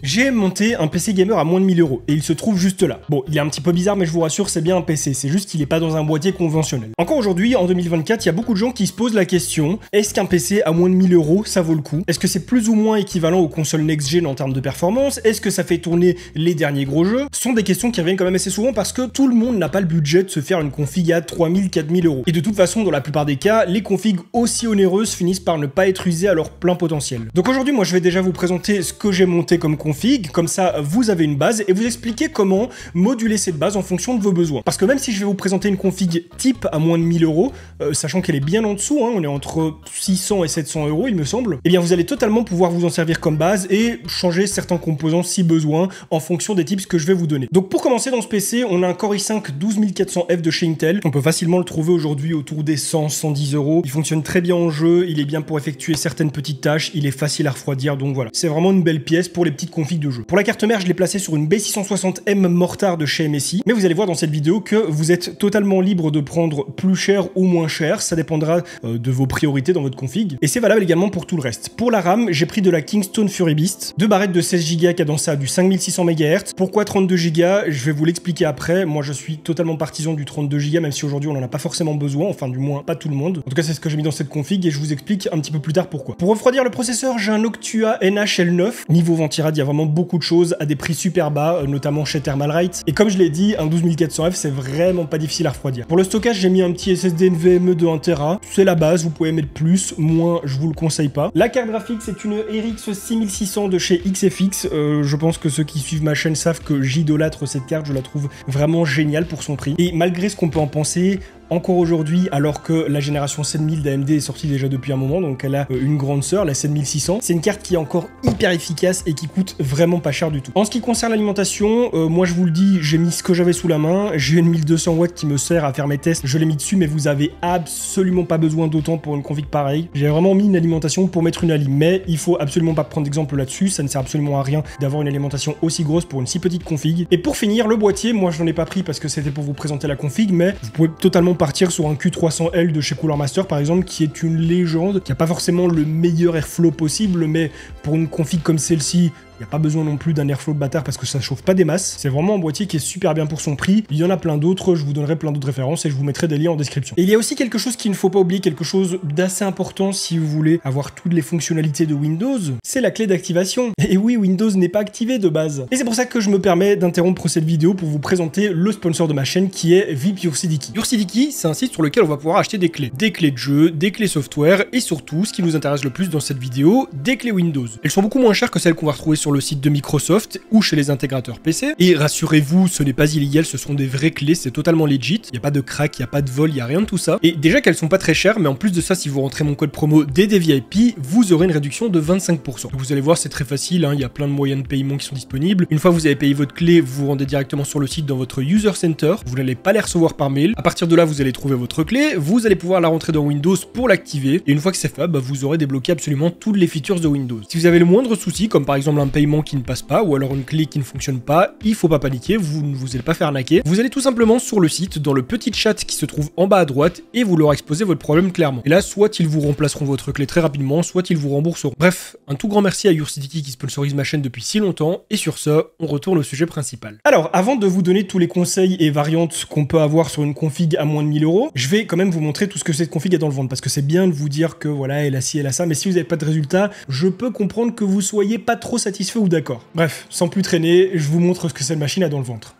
J'ai monté un PC gamer à moins de 1000 € et il se trouve juste là. Bon, il est un petit peu bizarre, mais je vous rassure, c'est bien un PC, c'est juste qu'il est pas dans un boîtier conventionnel. Encore aujourd'hui, en 2024, il y a beaucoup de gens qui se posent la question, est-ce qu'un PC à moins de 1000 € ça vaut le coup? Est-ce que c'est plus ou moins équivalent aux consoles next-gen en termes de performance? Est-ce que ça fait tourner les derniers gros jeux? Ce sont des questions qui reviennent quand même assez souvent parce que tout le monde n'a pas le budget de se faire une config à 3000, 4000 €. Et de toute façon, dans la plupart des cas, les configs aussi onéreuses finissent par ne pas être usées à leur plein potentiel. Donc aujourd'hui, moi je vais déjà vous présenter ce que j'ai monté comme config, comme ça vous avez une base et vous expliquer comment moduler cette base en fonction de vos besoins. Parce que même si je vais vous présenter une config type à moins de 1000 €, sachant qu'elle est bien en dessous, hein, on est entre 600 et 700 € il me semble, eh bien vous allez totalement pouvoir vous en servir comme base et changer certains composants si besoin en fonction des tips que je vais vous donner. Donc pour commencer dans ce PC, on a un Core i5 12400F de chez Intel. On peut facilement le trouver aujourd'hui autour des 100-110 €. Il fonctionne très bien en jeu, il est bien pour effectuer certaines petites tâches, il est facile à refroidir, donc voilà. C'est vraiment une belle pièce pour les petites configs de jeu. Pour la carte mère, je l'ai placée sur une B660M Mortar de chez MSI, mais vous allez voir dans cette vidéo que vous êtes totalement libre de prendre plus cher ou moins cher, ça dépendra de vos priorités dans votre config, et c'est valable également pour tout le reste. Pour la RAM, j'ai pris de la Kingston Fury Beast, deux barrettes de 16 Go cadencées à du 5600 MHz. Pourquoi 32 Go? Je vais vous l'expliquer après. Moi, je suis totalement partisan du 32 Go, même si aujourd'hui on n'en a pas forcément besoin, enfin du moins pas tout le monde. En tout cas, c'est ce que j'ai mis dans cette config et je vous explique un petit peu plus tard pourquoi. Pour refroidir le processeur, j'ai un Noctua NHL9. Niveau ventirad, il y a vraiment beaucoup de choses à des prix super bas, notamment chez Thermalright. Et comme je l'ai dit, un 12400F, c'est vraiment pas difficile à refroidir. Pour le stockage, j'ai mis un petit SSD NVMe de 1 Tera. C'est la base, vous pouvez mettre plus, moins, je vous le conseille pas. La carte graphique, c'est une RX 6600 de chez XFX. Je pense que ceux qui suivent ma chaîne savent que j'idolâtre cette carte, je la trouve vraiment géniale pour son prix. Et malgré ce qu'on peut en penser, encore aujourd'hui, alors que la génération 7000 d'AMD est sortie déjà depuis un moment, donc elle a une grande sœur, la 7600. C'est une carte qui est encore hyper efficace et qui coûte vraiment pas cher du tout. En ce qui concerne l'alimentation, moi je vous le dis, j'ai mis ce que j'avais sous la main. J'ai une 1200 watts qui me sert à faire mes tests, je l'ai mis dessus, mais vous avez absolument pas besoin d'autant pour une config pareille. J'ai vraiment mis une alimentation pour mettre une ali, mais il faut absolument pas prendre d'exemple là-dessus, ça ne sert absolument à rien d'avoir une alimentation aussi grosse pour une si petite config. Et pour finir, le boîtier, moi je n'en ai pas pris parce que c'était pour vous présenter la config, mais vous pouvez totalement partir sur un Q300L de chez Cooler Master par exemple, qui est une légende, qui a pas forcément le meilleur airflow possible, mais pour une config comme celle-ci, il n'y a pas besoin non plus d'un airflow de bâtard parce que ça chauffe pas des masses. C'est vraiment un boîtier qui est super bien pour son prix. Il y en a plein d'autres, je vous donnerai plein d'autres références et je vous mettrai des liens en description. Et il y a aussi quelque chose qu'il ne faut pas oublier, quelque chose d'assez important si vous voulez avoir toutes les fonctionnalités de Windows, c'est la clé d'activation. Et oui, Windows n'est pas activé de base. Et c'est pour ça que je me permets d'interrompre cette vidéo pour vous présenter le sponsor de ma chaîne qui est VIP YourCDKey. YourCDKey, c'est un site sur lequel on va pouvoir acheter des clés. Des clés de jeu, des clés software et surtout, ce qui nous intéresse le plus dans cette vidéo, des clés Windows. Elles sont beaucoup moins chères que celles qu'on va retrouver sur le site de Microsoft ou chez les intégrateurs PC. Et rassurez-vous, ce n'est pas illégal, ce sont des vraies clés, c'est totalement legit. Il n'y a pas de crack, il n'y a pas de vol, il n'y a rien de tout ça. Et déjà qu'elles sont pas très chères, mais en plus de ça, si vous rentrez mon code promo DDVIP, vous aurez une réduction de 25%. Donc vous allez voir, c'est très facile, hein, il y a plein de moyens de paiement qui sont disponibles. Une fois que vous avez payé votre clé, vous vous rendez directement sur le site dans votre User Center. Vous n'allez pas les recevoir par mail. À partir de là, vous allez trouver votre clé, vous allez pouvoir la rentrer dans Windows pour l'activer. Et une fois que c'est fait, vous aurez débloqué absolument toutes les features de Windows. Si vous avez le moindre souci, comme par exemple un paiement qui ne passe pas, ou alors une clé qui ne fonctionne pas, il faut pas paniquer, vous ne vous allez pas faire arnaquer. Vous allez tout simplement sur le site, dans le petit chat qui se trouve en bas à droite, et vous leur exposez votre problème clairement. Et là, soit ils vous remplaceront votre clé très rapidement, soit ils vous rembourseront. Bref, un tout grand merci à YourCDKey qui sponsorise ma chaîne depuis si longtemps, et sur ce, on retourne au sujet principal. Alors, avant de vous donner tous les conseils et variantes qu'on peut avoir sur une config à moins de 1000 €, je vais quand même vous montrer tout ce que cette config a dans le ventre, parce que c'est bien de vous dire que voilà, elle a ci, elle a ça, mais si vous n'avez pas de résultat, je peux comprendre que vous soyez pas trop satisfait ou d'accord. Bref, sans plus traîner, je vous montre ce que cette machine a dans le ventre.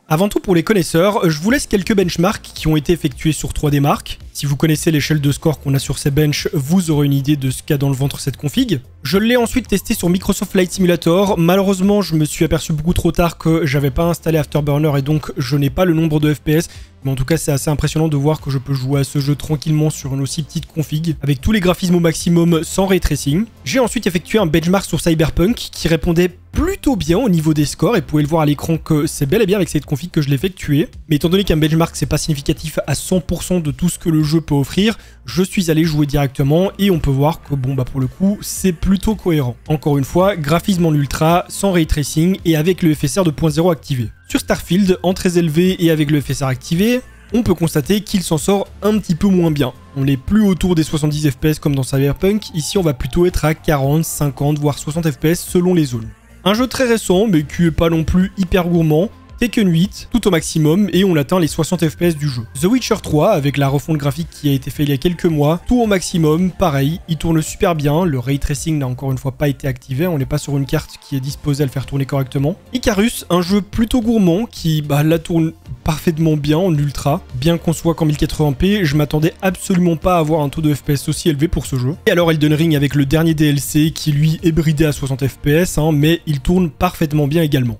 Avant tout, pour les connaisseurs, je vous laisse quelques benchmarks qui ont été effectués sur 3D Mark. Si vous connaissez l'échelle de score qu'on a sur ces benches, vous aurez une idée de ce qu'a dans le ventre cette config. Je l'ai ensuite testé sur Microsoft Flight Simulator. Malheureusement, je me suis aperçu beaucoup trop tard que j'avais pas installé Afterburner et donc je n'ai pas le nombre de FPS. Mais en tout cas, c'est assez impressionnant de voir que je peux jouer à ce jeu tranquillement sur une aussi petite config, avec tous les graphismes au maximum sans ray tracing. J'ai ensuite effectué un benchmark sur Cyberpunk qui répondait plutôt bien au niveau des scores et vous pouvez le voir à l'écran que c'est bel et bien avec cette config que je l'ai effectué. Mais étant donné qu'un benchmark c'est pas significatif à 100% de tout ce que le jeu peut offrir, je suis allé jouer directement et on peut voir que bon pour le coup c'est plutôt cohérent. Encore une fois, graphisme en ultra, sans ray tracing et avec le FSR 2.0 activé. Sur Starfield, en très élevé et avec le FSR activé, on peut constater qu'il s'en sort un petit peu moins bien. On n'est plus autour des 70 FPS comme dans Cyberpunk, ici on va plutôt être à 40, 50 voire 60 FPS selon les zones. Un jeu très récent, mais qui est pas non plus hyper gourmand. Tekken 8, tout au maximum, et on atteint les 60 FPS du jeu. The Witcher 3, avec la refonte graphique qui a été faite il y a quelques mois, tout au maximum, pareil, il tourne super bien, le ray tracing n'a encore une fois pas été activé, on n'est pas sur une carte qui est disposée à le faire tourner correctement. Icarus, un jeu plutôt gourmand, qui la tourne parfaitement bien en ultra, bien qu'on soit qu'en 1080p, je m'attendais absolument pas à avoir un taux de FPS aussi élevé pour ce jeu. Et alors Elden Ring avec le dernier DLC, qui lui est bridé à 60 FPS, mais il tourne parfaitement bien également.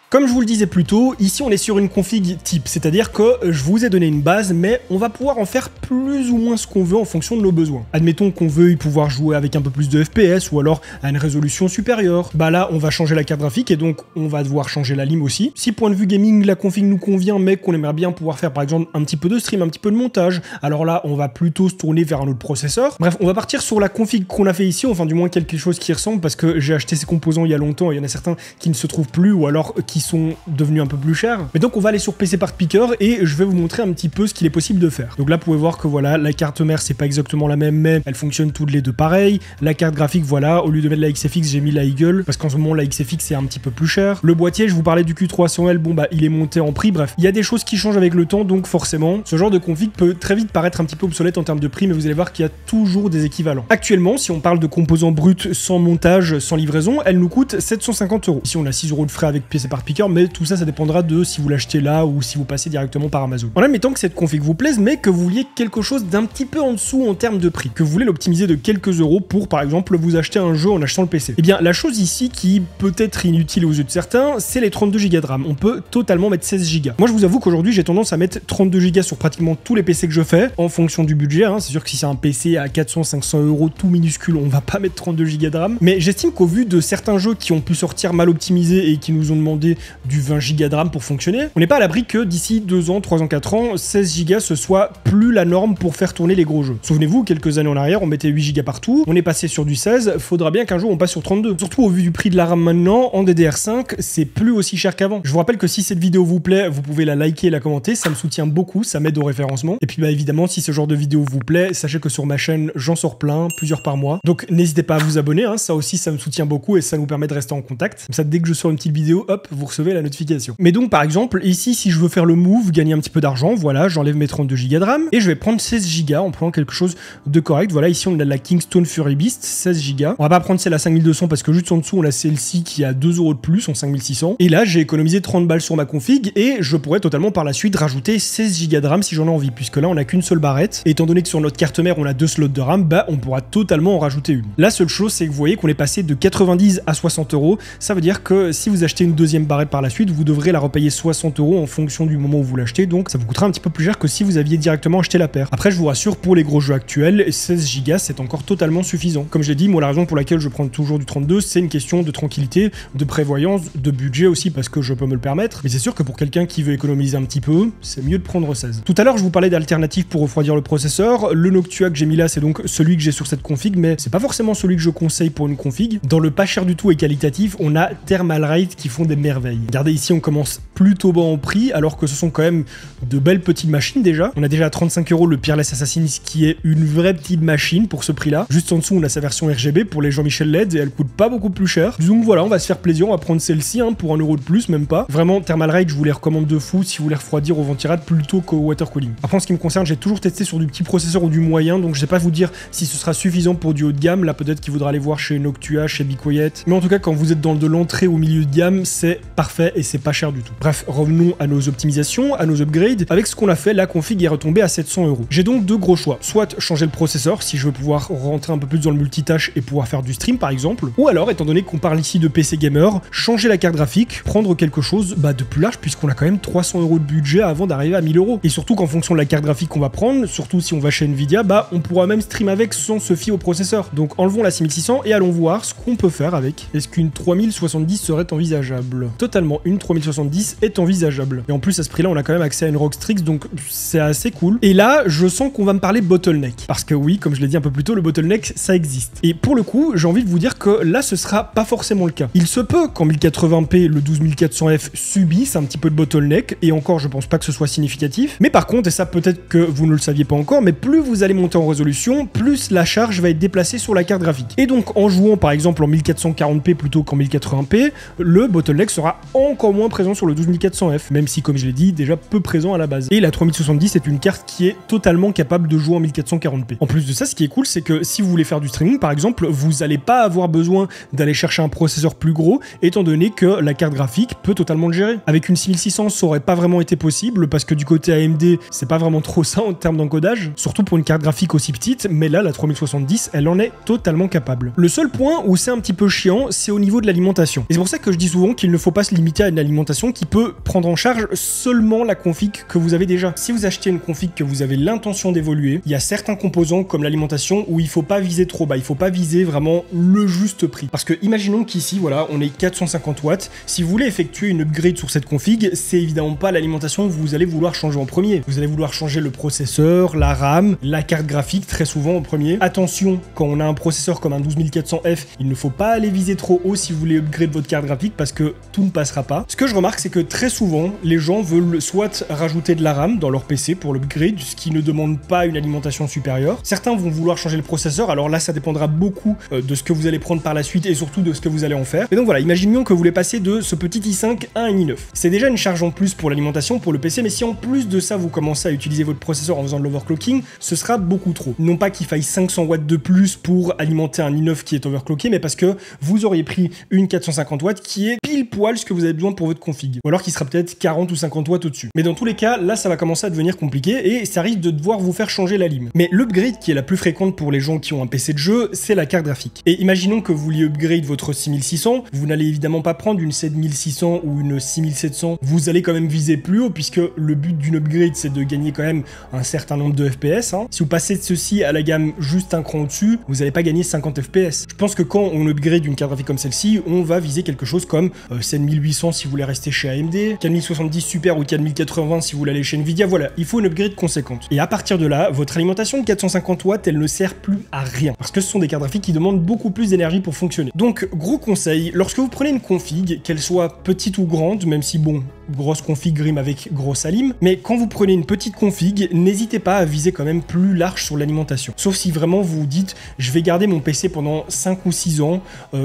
Comme je vous le disais plus tôt, ici on est sur une config type, c'est-à-dire que je vous ai donné une base, mais on va pouvoir en faire plus ou moins ce qu'on veut en fonction de nos besoins. Admettons qu'on veuille pouvoir jouer avec un peu plus de FPS ou alors à une résolution supérieure. Là, on va changer la carte graphique et donc on va devoir changer la lime aussi. Si point de vue gaming, la config nous convient, mais qu'on aimerait bien pouvoir faire par exemple un petit peu de stream, un petit peu de montage, alors là, on va plutôt se tourner vers un autre processeur. Bref, on va partir sur la config qu'on a fait ici, enfin du moins quelque chose qui ressemble, parce que j'ai acheté ces composants il y a longtemps et il y en a certains qui ne se trouvent plus ou alors qui sont devenus un peu plus chers. Mais donc on va aller sur PC Part Picker et je vais vous montrer un petit peu ce qu'il est possible de faire. Donc là, vous pouvez voir que voilà, la carte mère c'est pas exactement la même, mais elle fonctionne toutes les deux pareil. La carte graphique, voilà, au lieu de mettre la XFX, j'ai mis la Eagle parce qu'en ce moment la XFX est un petit peu plus cher. Le boîtier, je vous parlais du Q300L, il est monté en prix. Bref, il y a des choses qui changent avec le temps, donc forcément, ce genre de config peut très vite paraître un petit peu obsolète en termes de prix, mais vous allez voir qu'il y a toujours des équivalents. Actuellement, si on parle de composants bruts sans montage, sans livraison, elle nous coûte 750 €. Ici, on a 6 € de frais avec PC Part Picker, mais tout ça dépendra de si vous l'achetez là ou si vous passez directement par Amazon. En admettant que cette config vous plaise, mais que vous vouliez quelque chose d'un petit peu en dessous en termes de prix, que vous voulez l'optimiser de quelques euros pour, par exemple, vous acheter un jeu en achetant le PC. Eh bien, la chose ici qui peut être inutile aux yeux de certains, c'est les 32 Go de RAM. On peut totalement mettre 16 Go. Moi, je vous avoue qu'aujourd'hui, j'ai tendance à mettre 32 Go sur pratiquement tous les PC que je fais, en fonction du budget. C'est sûr que si c'est un PC à 400-500 € tout minuscule, on va pas mettre 32 Go de RAM. Mais j'estime qu'au vu de certains jeux qui ont pu sortir mal optimisés et qui nous ont demandé du 20 Go de RAM pour fonctionner, on n'est pas à l'abri que d'ici 2 ans, 3 ans, 4 ans, 16 Go ce soit plus la norme pour faire tourner les gros jeux. Souvenez-vous, quelques années en arrière, on mettait 8 Go partout, on est passé sur du 16, faudra bien qu'un jour on passe sur 32. Surtout au vu du prix de la RAM maintenant, en DDR5, c'est plus aussi cher qu'avant. Je vous rappelle que si cette vidéo vous plaît, vous pouvez la liker et la commenter, ça me soutient beaucoup, ça m'aide au référencement. Et puis évidemment, si ce genre de vidéo vous plaît, sachez que sur ma chaîne, j'en sors plein, plusieurs par mois. Donc n'hésitez pas à vous abonner, ça aussi ça me soutient beaucoup et ça nous permet de rester en contact. Comme ça, dès que je sors une petite vidéo, hop, vous recevez la notification. Mais donc par exemple, ici, si je veux faire le move, gagner un petit peu d'argent, voilà, j'enlève mes 32 Go de RAM et je vais prendre 16 Go en prenant quelque chose de correct. Voilà, ici on a la Kingston Fury Beast, 16 Go. On va pas prendre celle à 5200 parce que juste en dessous on a celle-ci qui a 2 € de plus en 5600. Et là j'ai économisé 30 balles sur ma config et je pourrais totalement par la suite rajouter 16 Go de RAM si j'en ai envie, puisque là on a qu'une seule barrette. Et étant donné que sur notre carte mère on a 2 slots de RAM, on pourra totalement en rajouter une. La seule chose c'est que vous voyez qu'on est passé de 90 à 60 €. Ça veut dire que si vous achetez une deuxième barrette par la suite, vous devrez la repayer 60 € en fonction du moment où vous l'achetez, donc ça vous coûtera un petit peu plus cher que si vous aviez directement acheté la paire. Après, je vous rassure, pour les gros jeux actuels, 16 Go c'est encore totalement suffisant. Comme je l'ai dit, moi la raison pour laquelle je prends toujours du 32, c'est une question de tranquillité, de prévoyance, de budget aussi parce que je peux me le permettre, mais c'est sûr que pour quelqu'un qui veut économiser un petit peu, c'est mieux de prendre 16. Tout à l'heure, je vous parlais d'alternatives pour refroidir le processeur. Le Noctua que j'ai mis là, c'est donc celui que j'ai sur cette config, mais c'est pas forcément celui que je conseille pour une config. Dans le pas cher du tout et qualitatif, on a Thermalright qui font des merveilles. Regardez ici, on commence plutôt bas en prix, alors que ce sont quand même de belles petites machines déjà. On a déjà à 35 € le Peerless Assassins qui est une vraie petite machine pour ce prix-là. Juste en dessous, on a sa version RGB pour les Jean-Michel LED et elle coûte pas beaucoup plus cher. Donc voilà, on va se faire plaisir, on va prendre celle-ci pour 1 € de plus, même pas. Vraiment, Thermalright, je vous les recommande de fou si vous voulez refroidir au ventirad plutôt qu'au water cooling. Après, en ce qui me concerne, j'ai toujours testé sur du petit processeur ou du moyen, donc je sais pas vous dire si ce sera suffisant pour du haut de gamme. Là, peut-être qu'il faudra aller voir chez Noctua, chez Be Quiet. Mais en tout cas, quand vous êtes dans de l'entrée au milieu de gamme, c'est parfait et c'est pas cher du tout. Bref, revenons à nos optimisations, à nos upgrades. Avec ce qu'on a fait, la config est retombée à 700 €. J'ai donc deux gros choix. Soit changer le processeur si je veux pouvoir rentrer un peu plus dans le multitâche et pouvoir faire du stream par exemple. Ou alors, étant donné qu'on parle ici de PC gamer, changer la carte graphique, prendre quelque chose de plus large puisqu'on a quand même 300 € de budget avant d'arriver à 1000 €. Et surtout qu'en fonction de la carte graphique qu'on va prendre, surtout si on va chez Nvidia, on pourra même stream avec sans se fier au processeur. Donc enlevons la 6600 et allons voir ce qu'on peut faire avec. Est-ce qu'une 3070 serait envisageable? totalement une 3070 est envisageable. Et en plus, à ce prix-là, on a quand même accès à une ROG Strix, donc c'est assez cool. Et là, je sens qu'on va me parler bottleneck. Parce que oui, comme je l'ai dit un peu plus tôt, le bottleneck, ça existe. Et pour le coup, j'ai envie de vous dire que là, ce sera pas forcément le cas. Il se peut qu'en 1080p, le 12400F subisse un petit peu de bottleneck, et encore, je pense pas que ce soit significatif. Mais par contre, et ça peut-être que vous ne le saviez pas encore, mais plus vous allez monter en résolution, plus la charge va être déplacée sur la carte graphique. Et donc, en jouant par exemple en 1440p plutôt qu'en 1080p, le bottleneck sera encore moins présent sur le 12400F, même si, comme je l'ai dit, déjà peu présent à la base. Et la 3070 est une carte qui est totalement capable de jouer en 1440p. En plus de ça, ce qui est cool, c'est que si vous voulez faire du streaming, par exemple, vous n'allez pas avoir besoin d'aller chercher un processeur plus gros, étant donné que la carte graphique peut totalement le gérer. Avec une 6600, ça aurait pas vraiment été possible, parce que du côté AMD, c'est pas vraiment trop ça en termes d'encodage, surtout pour une carte graphique aussi petite, mais là, la 3070, elle en est totalement capable. Le seul point où c'est un petit peu chiant, c'est au niveau de l'alimentation. Et c'est pour ça que je dis souvent qu'il ne faut pas se limiter à une alimentation qui peut prendre en charge seulement la config que vous avez déjà. Si vous achetez une config que vous avez l'intention d'évoluer, il y a certains composants comme l'alimentation où il faut pas viser trop bas, il faut pas viser vraiment le juste prix. Parce que imaginons qu'ici, voilà, on est 450 watts. Si vous voulez effectuer une upgrade sur cette config, c'est évidemment pas l'alimentation que vous allez vouloir changer en premier. Vous allez vouloir changer le processeur, la RAM, la carte graphique très souvent en premier. Attention, quand on a un processeur comme un 12400F, il ne faut pas aller viser trop haut si vous voulez upgrade votre carte graphique parce que tout ne passera pas. Ce que je remarque, c'est que très souvent, les gens veulent soit rajouter de la RAM dans leur PC pour l'upgrade, ce qui ne demande pas une alimentation supérieure. Certains vont vouloir changer le processeur, alors là, ça dépendra beaucoup de ce que vous allez prendre par la suite et surtout de ce que vous allez en faire. Et donc voilà, imaginons que vous voulez passer de ce petit i5 à un i9. C'est déjà une charge en plus pour l'alimentation, pour le PC, mais si en plus de ça, vous commencez à utiliser votre processeur en faisant de l'overclocking, ce sera beaucoup trop. Non pas qu'il faille 500 watts de plus pour alimenter un i9 qui est overclocké, mais parce que vous auriez pris une 450 watts qui est pile poil ce que vous avez besoin pour votre config. Ou alors qui sera peut-être 40 ou 50 watts au-dessus. Mais dans tous les cas, là, ça va commencer à devenir compliqué et ça risque de devoir vous faire changer la lime. Mais l'upgrade qui est la plus fréquente pour les gens qui ont un PC de jeu, c'est la carte graphique. Et imaginons que vous vouliez upgrade votre 6600, vous n'allez évidemment pas prendre une 7600 ou une 6700, vous allez quand même viser plus haut puisque le but d'une upgrade c'est de gagner quand même un certain nombre de FPS. Si vous passez de ceci à la gamme juste un cran au-dessus, vous n'allez pas gagner 50 FPS. Je pense que quand on upgrade une carte graphique comme celle-ci, on va viser quelque chose comme 7800 si vous voulez rester chez AMD, 4070 Super ou 4080 si vous voulez aller chez Nvidia, voilà, il faut une upgrade conséquente. Et à partir de là, votre alimentation de 450 watts, elle ne sert plus à rien, parce que ce sont des cartes graphiques qui demandent beaucoup plus d'énergie pour fonctionner. Donc, gros conseil, lorsque vous prenez une config, qu'elle soit petite ou grande, même si bon, grosse config rime avec grosse alim, mais quand vous prenez une petite config, n'hésitez pas à viser quand même plus large sur l'alimentation. Sauf si vraiment vous vous dites, je vais garder mon PC pendant 5 ou 6 ans,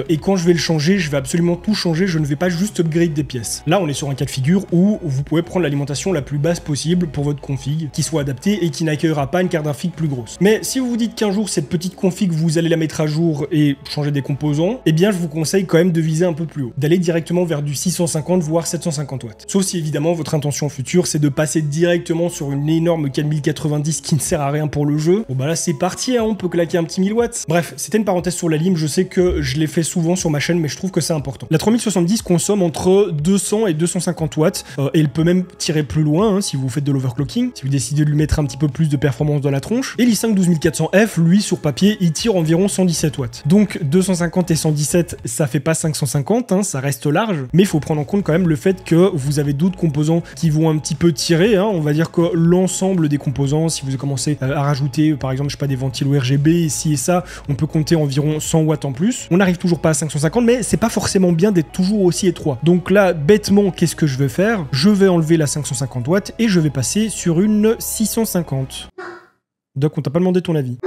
et quand je vais le changer, je vais absolument tout changer, je ne vais pas juste upgrade des pièces. Là, on est sur un cas de figure où vous pouvez prendre l'alimentation la plus basse possible pour votre config, qui soit adaptée et qui n'accueillera pas une carte graphique plus grosse. Mais si vous vous dites qu'un jour, cette petite config, vous allez la mettre à jour et changer des composants, eh bien, je vous conseille quand même de viser un peu plus haut, d'aller directement vers du 650 voire 750 watts. Sauf si évidemment votre intention future c'est de passer directement sur une énorme 4090 qui ne sert à rien pour le jeu. Bon bah là c'est parti, on peut claquer un petit 1000 watts. Bref, c'était une parenthèse sur la lime, je sais que je l'ai fait souvent sur ma chaîne mais je trouve que c'est important. La 3070 consomme entre 200 et 250 watts et elle peut même tirer plus loin si vous faites de l'overclocking, si vous décidez de lui mettre un petit peu plus de performance dans la tronche. Et l'i5 12400F, lui sur papier, il tire environ 117 watts. Donc 250 et 117, ça fait pas 550, ça reste large, mais il faut prendre en compte quand même le fait que vous avez d'autres composants qui vont un petit peu tirer, on va dire que l'ensemble des composants, si vous commencez à rajouter par exemple, je sais pas, des ventilos RGB ici et ça, on peut compter environ 100 watts en plus. On n'arrive toujours pas à 550, mais c'est pas forcément bien d'être toujours aussi étroit. Donc là, bêtement, qu'est-ce que je vais faire? Je vais enlever la 550 watts et je vais passer sur une 650. Doc, on t'a pas demandé ton avis.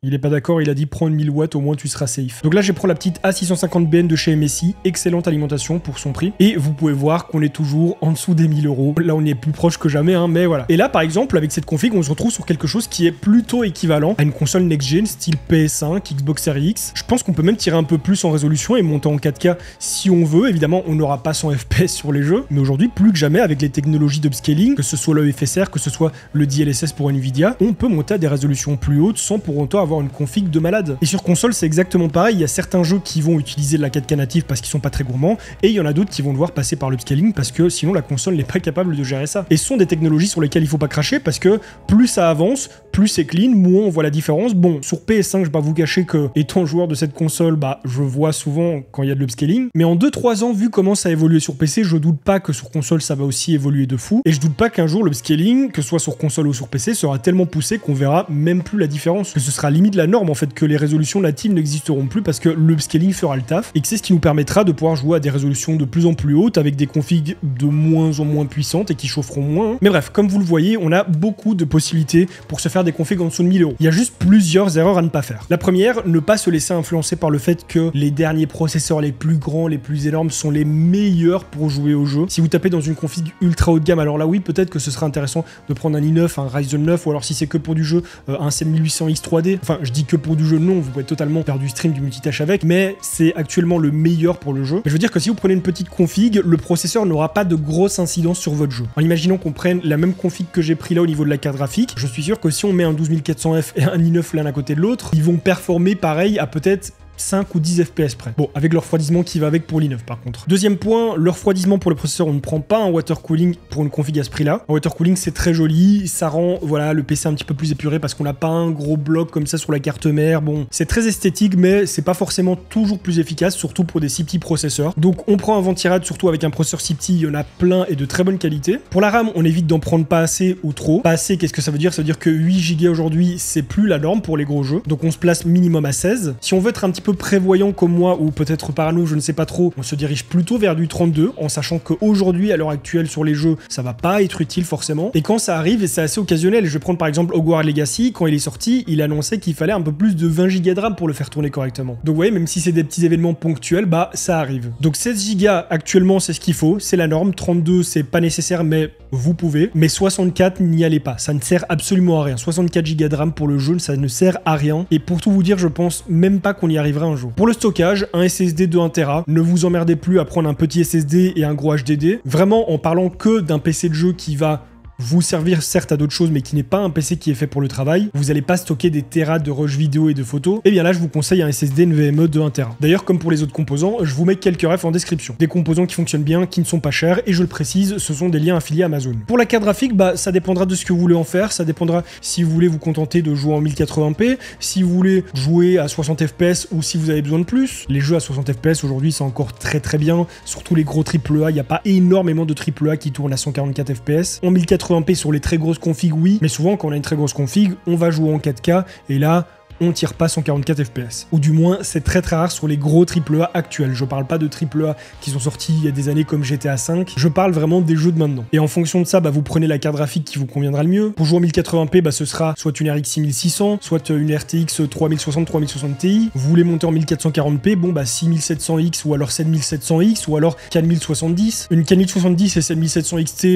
Il est pas d'accord, il a dit prends une 1000 watts, au moins tu seras safe. Donc là, je prends la petite A650BN de chez MSI, excellente alimentation pour son prix. Et vous pouvez voir qu'on est toujours en dessous des 1000 €. Là, on y est plus proche que jamais, mais voilà. Et là, par exemple, avec cette config, on se retrouve sur quelque chose qui est plutôt équivalent à une console next-gen, style PS5, Xbox Series X. Je pense qu'on peut même tirer un peu plus en résolution et monter en 4K si on veut. Évidemment, on n'aura pas 100 FPS sur les jeux, mais aujourd'hui, plus que jamais, avec les technologies d'upscaling, que ce soit le FSR, que ce soit le DLSS pour Nvidia, on peut monter à des résolutions plus hautes sans pour autant avoir avoir une config de malade. Et sur console, c'est exactement pareil. Il y a certains jeux qui vont utiliser de la 4K native parce qu'ils sont pas très gourmands, et il y en a d'autres qui vont devoir passer par l'upscaling parce que sinon la console n'est pas capable de gérer ça. Et ce sont des technologies sur lesquelles il faut pas cracher parce que plus ça avance, plus c'est clean, moins on voit la différence. Bon, sur PS5, je vais pas vous cacher que, étant joueur de cette console, je vois souvent quand il y a de l'upscaling. Mais en 2-3 ans, vu comment ça a évolué sur PC, je doute pas que sur console ça va aussi évoluer de fou. Et je doute pas qu'un jour l'upscaling, que ce soit sur console ou sur PC, sera tellement poussé qu'on verra même plus la différence. Que ce sera limite la norme en fait, que les résolutions natives n'existeront plus parce que l'upscaling fera le taf et que c'est ce qui nous permettra de pouvoir jouer à des résolutions de plus en plus hautes avec des configs de moins en moins puissantes et qui chaufferont moins. Mais bref, comme vous le voyez, on a beaucoup de possibilités pour se faire des configs en dessous de 1000 €. Il y a juste plusieurs erreurs à ne pas faire. La première, ne pas se laisser influencer par le fait que les derniers processeurs les plus grands, les plus énormes sont les meilleurs pour jouer au jeu. Si vous tapez dans une config ultra haut de gamme, alors là oui, peut-être que ce sera intéressant de prendre un i9, un Ryzen 9, ou alors si c'est que pour du jeu, un 7800X 3D. Enfin, je dis que pour du jeu, non, vous pouvez totalement faire du stream, du multitâche avec, mais c'est actuellement le meilleur pour le jeu. Mais je veux dire que si vous prenez une petite config, le processeur n'aura pas de grosse incidence sur votre jeu. En imaginant qu'on prenne la même config que j'ai pris là au niveau de la carte graphique, je suis sûr que si on met un 12400F et un i9 l'un à côté de l'autre, ils vont performer pareil à peut-être 5 ou 10 FPS près. Bon, avec le refroidissement qui va avec pour l'i9 par contre. Deuxième point, le refroidissement pour le processeur, on ne prend pas un water cooling pour une config à ce prix-là. Un water cooling, c'est très joli, ça rend voilà, le PC un petit peu plus épuré parce qu'on n'a pas un gros bloc comme ça sur la carte mère. Bon, c'est très esthétique, mais c'est pas forcément toujours plus efficace, surtout pour des si petits processeurs. Donc on prend un ventirad, surtout avec un processeur si petit, il y en a plein et de très bonne qualité. Pour la RAM, on évite d'en prendre pas assez ou trop. Pas assez, qu'est-ce que ça veut dire? Ça veut dire que 8 Go aujourd'hui, c'est plus la norme pour les gros jeux. Donc on se place minimum à 16. Si on veut être un petit peu prévoyant comme moi, ou peut-être parano, je ne sais pas trop, on se dirige plutôt vers du 32, en sachant qu'aujourd'hui, à l'heure actuelle, sur les jeux, ça va pas être utile forcément. Et quand ça arrive, et c'est assez occasionnel, je vais prendre par exemple Hogwarts Legacy, quand il est sorti, il annonçait qu'il fallait un peu plus de 20 Go de RAM pour le faire tourner correctement. Donc vous voyez, même si c'est des petits événements ponctuels, ça arrive. Donc 16 Go actuellement, c'est ce qu'il faut, c'est la norme. 32, c'est pas nécessaire, mais vous pouvez. Mais 64, n'y allez pas, ça ne sert absolument à rien. 64 Go de RAM pour le jeu, ça ne sert à rien. Et pour tout vous dire, je pense même pas qu'on y arrivera un jour. Pour le stockage, un SSD de 1 Tera, ne vous emmerdez plus à prendre un petit SSD et un gros HDD. Vraiment, en parlant que d'un PC de jeu qui va vous servir certes à d'autres choses, mais qui n'est pas un PC qui est fait pour le travail, vous n'allez pas stocker des terras de rush vidéo et de photos, et bien là je vous conseille un SSD NVMe de 1 Tera. D'ailleurs, comme pour les autres composants, je vous mets quelques refs en description. Des composants qui fonctionnent bien, qui ne sont pas chers, et je le précise, ce sont des liens affiliés à Amazon. Pour la carte graphique, ça dépendra de ce que vous voulez en faire, ça dépendra si vous voulez vous contenter de jouer en 1080p, si vous voulez jouer à 60 FPS ou si vous avez besoin de plus. Les jeux à 60 FPS aujourd'hui c'est encore très très bien, surtout les gros AAA, il n'y a pas énormément de AAA qui tournent à 144 FPS. En 1080p sur les très grosses configs, oui, mais souvent quand on a une très grosse config, on va jouer en 4K et là on tire pas 144 FPS. Ou du moins, c'est très très rare sur les gros AAA actuels. Je parle pas de AAA qui sont sortis il y a des années comme GTA V, je parle vraiment des jeux de maintenant. Et en fonction de ça, vous prenez la carte graphique qui vous conviendra le mieux. Pour jouer en 1080p, ce sera soit une RX 6600, soit une RTX 3060 Ti. Vous voulez monter en 1440p, 6700X ou alors 7700X ou alors 4070. Une 4070 et 7700 XT,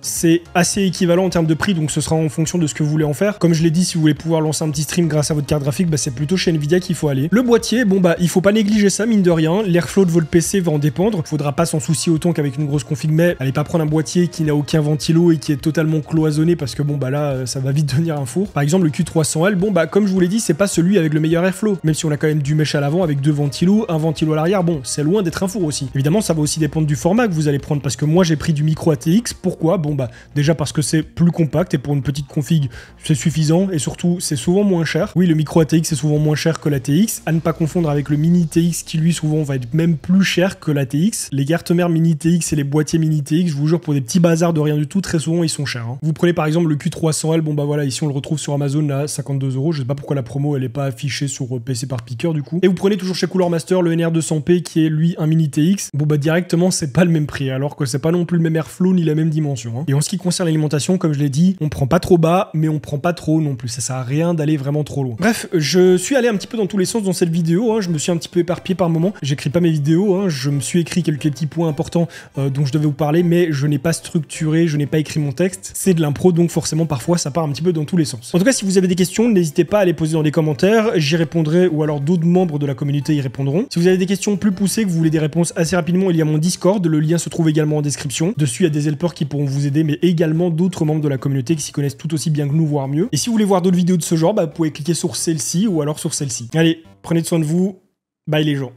c'est assez équivalent en termes de prix, donc ce sera en fonction de ce que vous voulez en faire. Comme je l'ai dit, si vous voulez pouvoir lancer un petit stream grâce à votre carte graphique, c'est plutôt chez Nvidia qu'il faut aller. Le boîtier, il faut pas négliger ça, mine de rien. L'airflow de votre PC va en dépendre. Faudra pas s'en soucier autant qu'avec une grosse config, mais allez pas prendre un boîtier qui n'a aucun ventilo et qui est totalement cloisonné parce que là, ça va vite devenir un four. Par exemple, le Q300L, comme je vous l'ai dit, c'est pas celui avec le meilleur airflow. Même si on a quand même du mesh à l'avant avec 2 ventilos, un ventilo à l'arrière, c'est loin d'être un four aussi. Évidemment, ça va aussi dépendre du format que vous allez prendre parce que moi, j'ai pris du micro ATX. Pourquoi? Déjà parce que c'est plus compact et pour une petite config, c'est suffisant et surtout, c'est souvent moins cher. Oui, le micro ATX est souvent moins cher que l'ATX, à ne pas confondre avec le mini TX qui lui souvent va être même plus cher que l'ATX. Les cartes mères mini TX et les boîtiers mini TX, je vous jure, pour des petits bazars de rien du tout, très souvent ils sont chers. Vous prenez par exemple le Q300L, ici on le retrouve sur Amazon à 52 €. Je sais pas pourquoi la promo elle est pas affichée sur PC par piqueur du coup. Et vous prenez toujours chez Cooler Master le NR200P qui est lui un mini TX. Directement c'est pas le même prix alors que c'est pas non plus le même airflow ni la même dimension. Et en ce qui concerne l'alimentation, comme je l'ai dit, on prend pas trop bas, mais on prend pas trop non plus. Ça sert à rien d'aller vraiment trop loin. Bref, je suis allé un petit peu dans tous les sens dans cette vidéo. Je me suis un petit peu éparpillé par moment. J'écris pas mes vidéos. Je me suis écrit quelques petits points importants dont je devais vous parler, mais je n'ai pas structuré, je n'ai pas écrit mon texte. C'est de l'impro, donc forcément parfois ça part un petit peu dans tous les sens. En tout cas, si vous avez des questions, n'hésitez pas à les poser dans les commentaires. J'y répondrai ou alors d'autres membres de la communauté y répondront. Si vous avez des questions plus poussées, que vous voulez des réponses assez rapidement, il y a mon Discord. Le lien se trouve également en description. Dessus, il y a des helpers qui pourront vous vous aider, mais également d'autres membres de la communauté qui s'y connaissent tout aussi bien que nous, voire mieux. Et si vous voulez voir d'autres vidéos de ce genre, bah, vous pouvez cliquer sur celle-ci ou alors sur celle-ci. Allez, prenez soin de vous. Bye les gens.